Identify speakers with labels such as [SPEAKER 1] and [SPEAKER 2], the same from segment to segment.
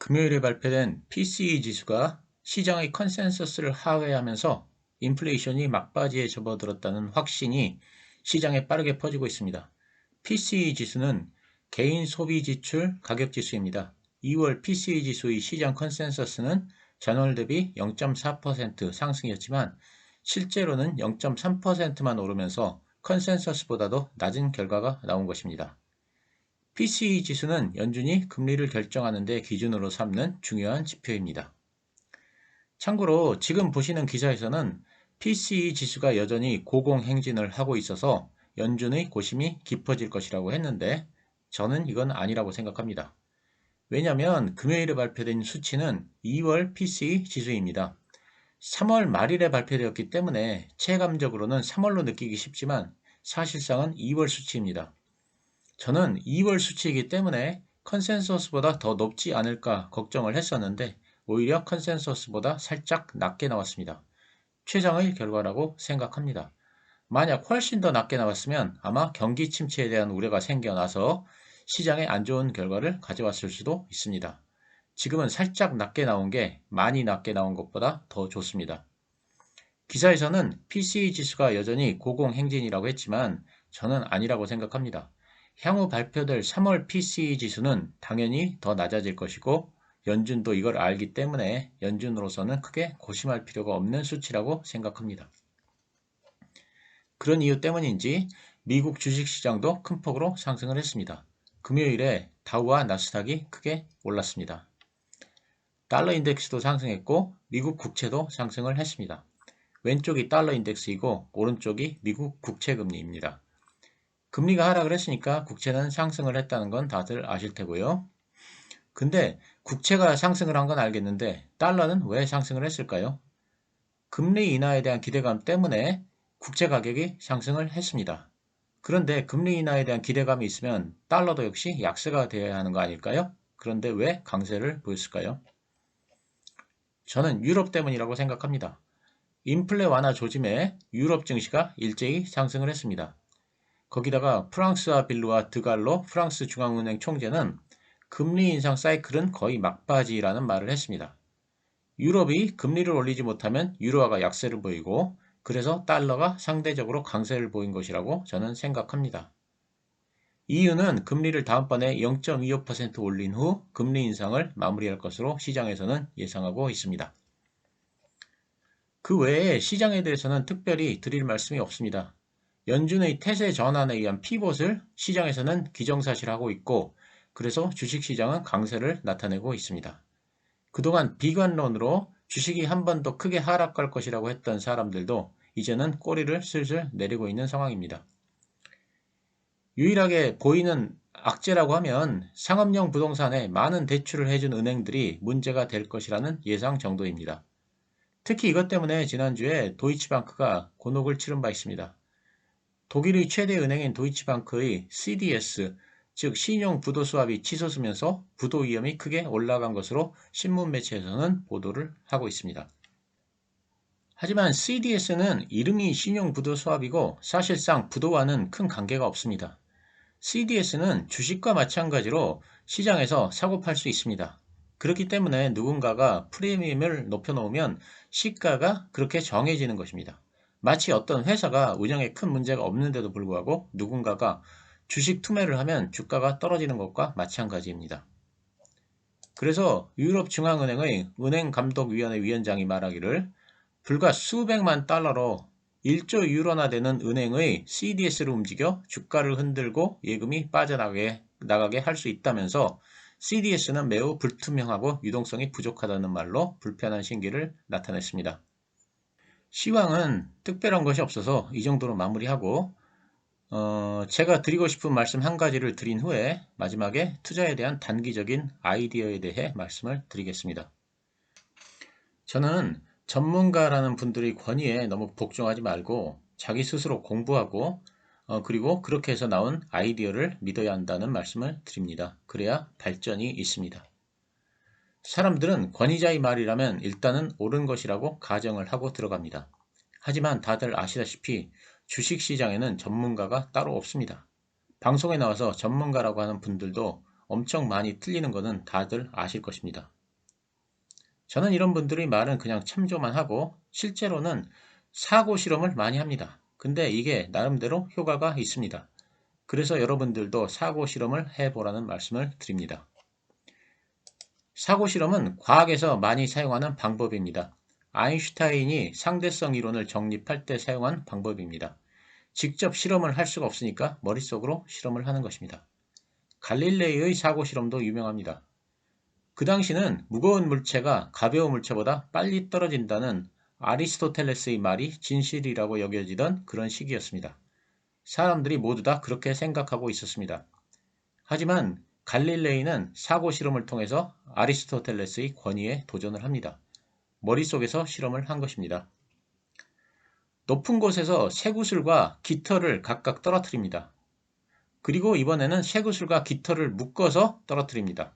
[SPEAKER 1] 금요일에 발표된 PCE 지수가 시장의 컨센서스를 하회하면서 인플레이션이 막바지에 접어들었다는 확신이 시장에 빠르게 퍼지고 있습니다. PCE 지수는 개인 소비 지출 가격 지수입니다. 2월 PCE 지수의 시장 컨센서스는 전월 대비 0.4% 상승이었지만 실제로는 0.3%만 오르면서 컨센서스보다도 낮은 결과가 나온 것입니다. PCE 지수는 연준이 금리를 결정하는 데 기준으로 삼는 중요한 지표입니다. 참고로 지금 보시는 기사에서는 PCE 지수가 여전히 고공행진을 하고 있어서 연준의 고심이 깊어질 것이라고 했는데 저는 이건 아니라고 생각합니다. 왜냐하면 금요일에 발표된 수치는 2월 PCE 지수입니다. 3월 말일에 발표되었기 때문에 체감적으로는 3월로 느끼기 쉽지만 사실상은 2월 수치입니다. 저는 2월 수치이기 때문에 컨센서스보다 더 높지 않을까 걱정을 했었는데 오히려 컨센서스보다 살짝 낮게 나왔습니다. 최상의 결과라고 생각합니다. 만약 훨씬 더 낮게 나왔으면 아마 경기 침체에 대한 우려가 생겨나서 시장에 안 좋은 결과를 가져왔을 수도 있습니다. 지금은 살짝 낮게 나온 게 많이 낮게 나온 것보다 더 좋습니다. 기사에서는 PCE 지수가 여전히 고공행진이라고 했지만 저는 아니라고 생각합니다. 향후 발표될 3월 PCE 지수는 당연히 더 낮아질 것이고 연준도 이걸 알기 때문에 연준으로서는 크게 고심할 필요가 없는 수치라고 생각합니다. 그런 이유 때문인지 미국 주식시장도 큰 폭으로 상승을 했습니다. 금요일에 다우와 나스닥이 크게 올랐습니다. 달러 인덱스도 상승했고 미국 국채도 상승을 했습니다. 왼쪽이 달러 인덱스이고 오른쪽이 미국 국채금리입니다. 금리가 하락을 했으니까 국채는 상승을 했다는 건 다들 아실 테고요. 근데 국채가 상승을 한 건 알겠는데 달러는 왜 상승을 했을까요? 금리 인하에 대한 기대감 때문에 국채 가격이 상승을 했습니다. 그런데 금리 인하에 대한 기대감이 있으면 달러도 역시 약세가 되어야 하는 거 아닐까요? 그런데 왜 강세를 보였을까요? 저는 유럽 때문이라고 생각합니다. 인플레 완화 조짐에 유럽 증시가 일제히 상승을 했습니다. 거기다가 프랑스와 빌루와 드갈로 프랑스 중앙은행 총재는 금리 인상 사이클은 거의 막바지라는 말을 했습니다. 유럽이 금리를 올리지 못하면 유로화가 약세를 보이고 그래서 달러가 상대적으로 강세를 보인 것이라고 저는 생각합니다. EU는 금리를 다음번에 0.25% 올린 후 금리 인상을 마무리할 것으로 시장에서는 예상하고 있습니다. 그 외에 시장에 대해서는 특별히 드릴 말씀이 없습니다. 연준의 태세 전환에 의한 피봇을 시장에서는 기정사실하고 있고 그래서 주식시장은 강세를 나타내고 있습니다. 그동안 비관론으로 주식이 한 번 더 크게 하락할 것이라고 했던 사람들도 이제는 꼬리를 슬슬 내리고 있는 상황입니다. 유일하게 보이는 악재라고 하면 상업용 부동산에 많은 대출을 해준 은행들이 문제가 될 것이라는 예상 정도입니다. 특히 이것 때문에 지난주에 도이치방크가 곤혹을 치른 바 있습니다. 독일의 최대 은행인 도이치방크의 CDS, 즉 신용 부도 수합이 치솟으면서 부도 위험이 크게 올라간 것으로 신문 매체에서는 보도를 하고 있습니다. 하지만 CDS는 이름이 신용 부도 수합이고 사실상 부도와는 큰 관계가 없습니다. CDS는 주식과 마찬가지로 시장에서 사고 팔 수 있습니다. 그렇기 때문에 누군가가 프리미엄을 높여놓으면 시가가 그렇게 정해지는 것입니다. 마치 어떤 회사가 운영에 큰 문제가 없는데도 불구하고 누군가가 주식 투매를 하면 주가가 떨어지는 것과 마찬가지입니다. 그래서 유럽중앙은행의 은행감독위원회 위원장이 말하기를 불과 수백만 달러로 1조 유로나 되는 은행의 CDS를 움직여 주가를 흔들고 예금이 빠져나가게 할 수 있다면서 CDS는 매우 불투명하고 유동성이 부족하다는 말로 불편한 신기를 나타냈습니다. 시황은 특별한 것이 없어서 이 정도로 마무리하고 제가 드리고 싶은 말씀 한 가지를 드린 후에 마지막에 투자에 대한 단기적인 아이디어에 대해 말씀을 드리겠습니다. 저는 전문가라는 분들의 권위에 너무 복종하지 말고 자기 스스로 공부하고 그리고 그렇게 해서 나온 아이디어를 믿어야 한다는 말씀을 드립니다. 그래야 발전이 있습니다. 사람들은 권위자의 말이라면 일단은 옳은 것이라고 가정을 하고 들어갑니다. 하지만 다들 아시다시피 주식시장에는 전문가가 따로 없습니다. 방송에 나와서 전문가라고 하는 분들도 엄청 많이 틀리는 것은 다들 아실 것입니다. 저는 이런 분들의 말은 그냥 참조만 하고 실제로는 사고 실험을 많이 합니다. 근데 이게 나름대로 효과가 있습니다. 그래서 여러분들도 사고 실험을 해보라는 말씀을 드립니다. 사고 실험은 과학에서 많이 사용하는 방법입니다. 아인슈타인이 상대성 이론을 정립할 때 사용한 방법입니다. 직접 실험을 할 수가 없으니까 머릿속으로 실험을 하는 것입니다. 갈릴레이의 사고 실험도 유명합니다. 그 당시는 무거운 물체가 가벼운 물체보다 빨리 떨어진다는 아리스토텔레스의 말이 진실이라고 여겨지던 그런 시기였습니다. 사람들이 모두 다 그렇게 생각하고 있었습니다. 하지만 갈릴레이는 사고 실험을 통해서 아리스토텔레스의 권위에 도전을 합니다. 머릿속에서 실험을 한 것입니다. 높은 곳에서 쇠구슬과 깃털을 각각 떨어뜨립니다. 그리고 이번에는 쇠구슬과 깃털을 묶어서 떨어뜨립니다.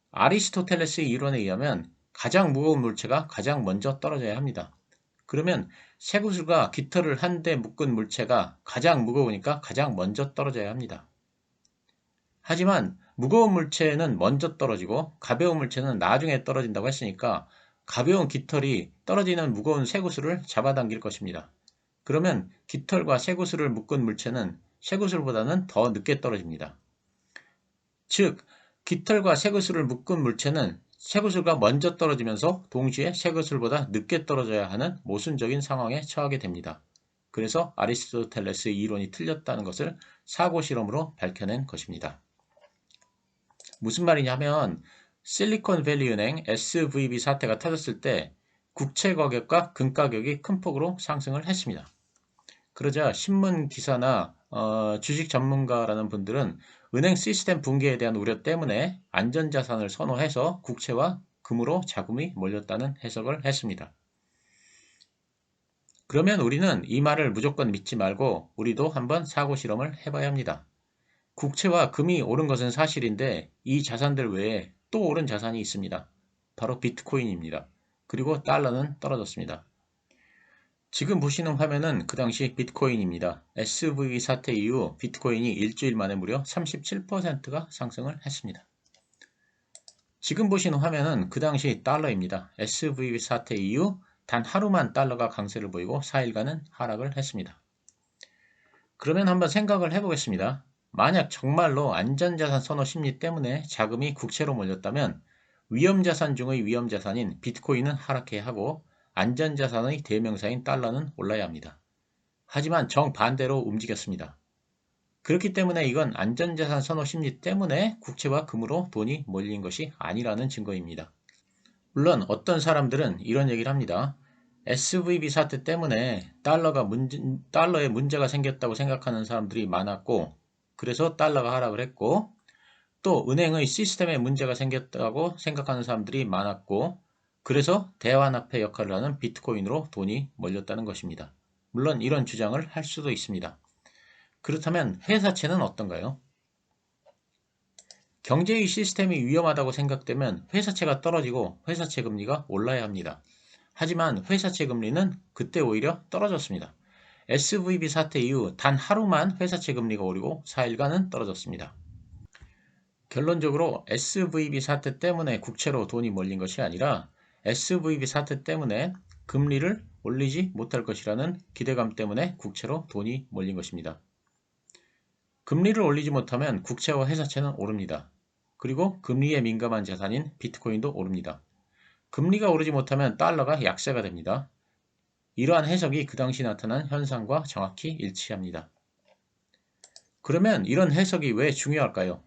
[SPEAKER 1] 아리스토텔레스의 이론에 의하면 가장 무거운 물체가 가장 먼저 떨어져야 합니다. 그러면 쇠구슬과 깃털을 한데 묶은 물체가 가장 무거우니까 가장 먼저 떨어져야 합니다. 하지만 무거운 물체는 먼저 떨어지고 가벼운 물체는 나중에 떨어진다고 했으니까 가벼운 깃털이 떨어지는 무거운 쇠구슬을 잡아당길 것입니다. 그러면 깃털과 쇠구슬을 묶은 물체는 쇠구슬보다는 더 늦게 떨어집니다. 즉, 깃털과 쇠구슬을 묶은 물체는 쇠구슬과 먼저 떨어지면서 동시에 쇠구슬보다 늦게 떨어져야 하는 모순적인 상황에 처하게 됩니다. 그래서 아리스토텔레스의 이론이 틀렸다는 것을 사고 실험으로 밝혀낸 것입니다. 무슨 말이냐면 실리콘밸리 은행 SVB 사태가 터졌을 때 국채 가격과 금 가격이 큰 폭으로 상승을 했습니다. 그러자 신문 기사나 주식 전문가라는 분들은 은행 시스템 붕괴에 대한 우려 때문에 안전자산을 선호해서 국채와 금으로 자금이 몰렸다는 해석을 했습니다. 그러면 우리는 이 말을 무조건 믿지 말고 우리도 한번 사고 실험을 해봐야 합니다. 국채와 금이 오른 것은 사실인데 이 자산들 외에 또 오른 자산이 있습니다. 바로 비트코인입니다. 그리고 달러는 떨어졌습니다. 지금 보시는 화면은 그 당시 비트코인입니다. SVB 사태 이후 비트코인이 일주일 만에 무려 37%가 상승을 했습니다. 지금 보시는 화면은 그 당시 달러입니다. SVB 사태 이후 단 하루만 달러가 강세를 보이고 4일간은 하락을 했습니다. 그러면 한번 생각을 해보겠습니다. 만약 정말로 안전자산 선호 심리 때문에 자금이 국채로 몰렸다면 위험자산 중의 위험자산인 비트코인은 하락해야 하고 안전자산의 대명사인 달러는 올라야 합니다. 하지만 정반대로 움직였습니다. 그렇기 때문에 이건 안전자산 선호 심리 때문에 국채와 금으로 돈이 몰린 것이 아니라는 증거입니다. 물론 어떤 사람들은 이런 얘기를 합니다. SVB 사태 때문에 달러에 문제가 생겼다고 생각하는 사람들이 많았고 그래서 달러가 하락을 했고 또 은행의 시스템에 문제가 생겼다고 생각하는 사람들이 많았고 그래서 대환화폐 역할을 하는 비트코인으로 돈이 몰렸다는 것입니다. 물론 이런 주장을 할 수도 있습니다. 그렇다면 회사채는 어떤가요? 경제의 시스템이 위험하다고 생각되면 회사채가 떨어지고 회사채 금리가 올라야 합니다. 하지만 회사채 금리는 그때 오히려 떨어졌습니다. SVB 사태 이후 단 하루만 회사채 금리가 오르고 4일간은 떨어졌습니다. 결론적으로 SVB 사태 때문에 국채로 돈이 몰린 것이 아니라 SVB 사태 때문에 금리를 올리지 못할 것이라는 기대감 때문에 국채로 돈이 몰린 것입니다. 금리를 올리지 못하면 국채와 회사채는 오릅니다. 그리고 금리에 민감한 자산인 비트코인도 오릅니다. 금리가 오르지 못하면 달러가 약세가 됩니다. 이러한 해석이 그 당시 나타난 현상과 정확히 일치합니다. 그러면 이런 해석이 왜 중요할까요?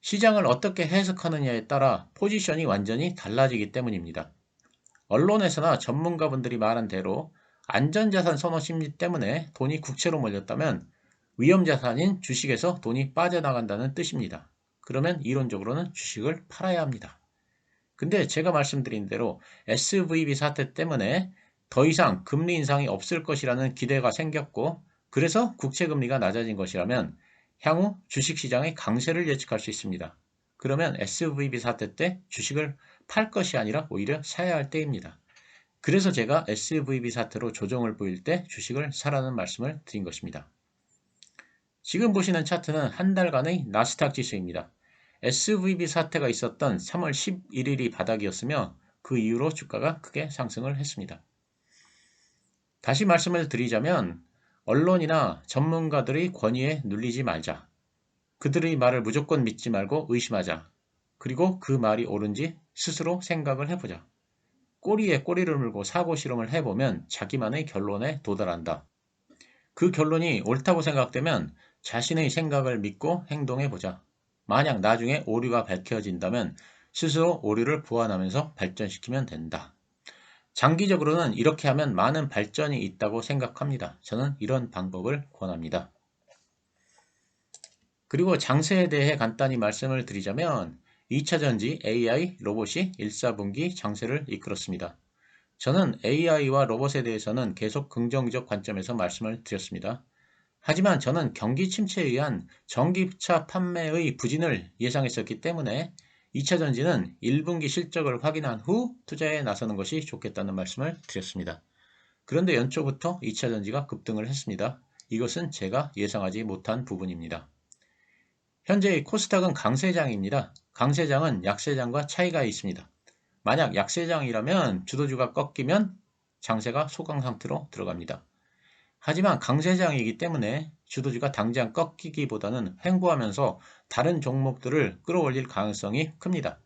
[SPEAKER 1] 시장을 어떻게 해석하느냐에 따라 포지션이 완전히 달라지기 때문입니다. 언론에서나 전문가분들이 말한 대로 안전자산 선호 심리 때문에 돈이 국채로 몰렸다면 위험자산인 주식에서 돈이 빠져나간다는 뜻입니다. 그러면 이론적으로는 주식을 팔아야 합니다. 근데 제가 말씀드린 대로 SVB 사태 때문에 더 이상 금리 인상이 없을 것이라는 기대가 생겼고 그래서 국채금리가 낮아진 것이라면 향후 주식시장의 강세를 예측할 수 있습니다. 그러면 SVB 사태 때 주식을 팔 것이 아니라 오히려 사야 할 때입니다. 그래서 제가 SVB 사태로 조정을 보일 때 주식을 사라는 말씀을 드린 것입니다. 지금 보시는 차트는 한 달간의 나스닥 지수입니다. SVB 사태가 있었던 3월 11일이 바닥이었으며 그 이후로 주가가 크게 상승을 했습니다. 다시 말씀을 드리자면 언론이나 전문가들의 권위에 눌리지 말자. 그들의 말을 무조건 믿지 말고 의심하자. 그리고 그 말이 옳은지 스스로 생각을 해보자. 꼬리에 꼬리를 물고 사고 실험을 해보면 자기만의 결론에 도달한다. 그 결론이 옳다고 생각되면 자신의 생각을 믿고 행동해보자. 만약 나중에 오류가 밝혀진다면 스스로 오류를 보완하면서 발전시키면 된다. 장기적으로는 이렇게 하면 많은 발전이 있다고 생각합니다. 저는 이런 방법을 권합니다. 그리고 장세에 대해 간단히 말씀을 드리자면 2차전지 AI 로봇이 1, 4분기 장세를 이끌었습니다. 저는 AI와 로봇에 대해서는 계속 긍정적 관점에서 말씀을 드렸습니다. 하지만 저는 경기 침체에 의한 전기차 판매의 부진을 예상했었기 때문에 2차전지는 1분기 실적을 확인한 후 투자에 나서는 것이 좋겠다는 말씀을 드렸습니다. 그런데 연초부터 2차전지가 급등을 했습니다. 이것은 제가 예상하지 못한 부분입니다. 현재 코스닥은 강세장입니다. 강세장은 약세장과 차이가 있습니다. 만약 약세장이라면 주도주가 꺾이면 장세가 소강 상태로 들어갑니다. 하지만 강세장이기 때문에 주도주가 당장 꺾이기보다는 횡보하면서 다른 종목들을 끌어올릴 가능성이 큽니다.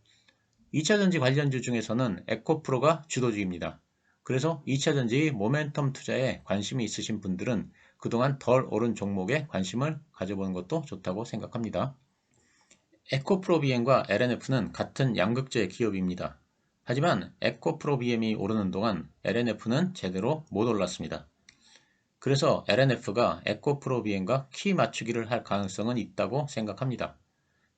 [SPEAKER 1] 2차전지 관련주 중에서는 에코프로가 주도주입니다. 그래서 2차전지 모멘텀 투자에 관심이 있으신 분들은 그동안 덜 오른 종목에 관심을 가져보는 것도 좋다고 생각합니다. 에코프로비엠과 LNF는 같은 양극재 기업입니다. 하지만 에코프로비엠이 오르는 동안 LNF는 제대로 못 올랐습니다. 그래서 LNF가 에코프로비엠과 키 맞추기를 할 가능성은 있다고 생각합니다.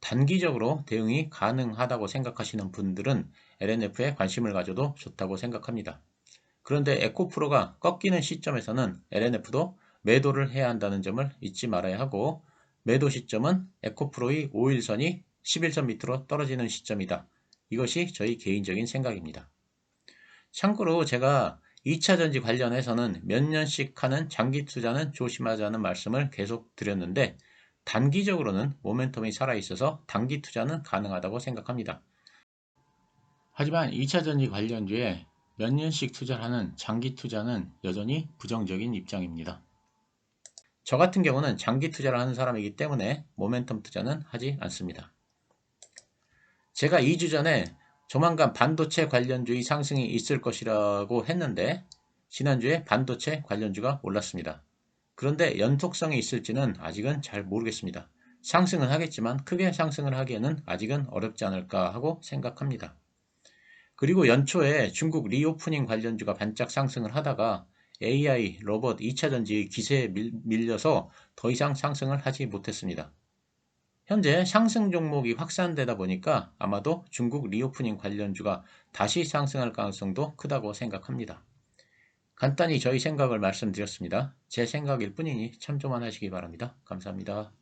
[SPEAKER 1] 단기적으로 대응이 가능하다고 생각하시는 분들은 LNF에 관심을 가져도 좋다고 생각합니다. 그런데 에코프로가 꺾이는 시점에서는 LNF도 매도를 해야 한다는 점을 잊지 말아야 하고 매도 시점은 에코프로의 5일선이 11선 밑으로 떨어지는 시점이다. 이것이 저희 개인적인 생각입니다. 참고로 제가 2차전지 관련해서는 몇 년씩 하는 장기 투자는 조심하자는 말씀을 계속 드렸는데 단기적으로는 모멘텀이 살아있어서 단기 투자는 가능하다고 생각합니다. 하지만 2차전지 관련주에 몇 년씩 투자하는 장기 투자는 여전히 부정적인 입장입니다. 저 같은 경우는 장기 투자를 하는 사람이기 때문에 모멘텀 투자는 하지 않습니다. 제가 2주 전에 조만간 반도체 관련주의 상승이 있을 것이라고 했는데 지난주에 반도체 관련주가 올랐습니다. 그런데 연속성이 있을지는 아직은 잘 모르겠습니다. 상승은 하겠지만 크게 상승을 하기에는 아직은 어렵지 않을까 하고 생각합니다. 그리고 연초에 중국 리오프닝 관련주가 반짝 상승을 하다가 AI, 로봇, 2차전지 기세에 밀려서 더 이상 상승을 하지 못했습니다. 현재 상승 종목이 확산되다 보니까 아마도 중국 리오프닝 관련주가 다시 상승할 가능성도 크다고 생각합니다. 간단히 저희 생각을 말씀드렸습니다. 제 생각일 뿐이니 참조만 하시기 바랍니다. 감사합니다.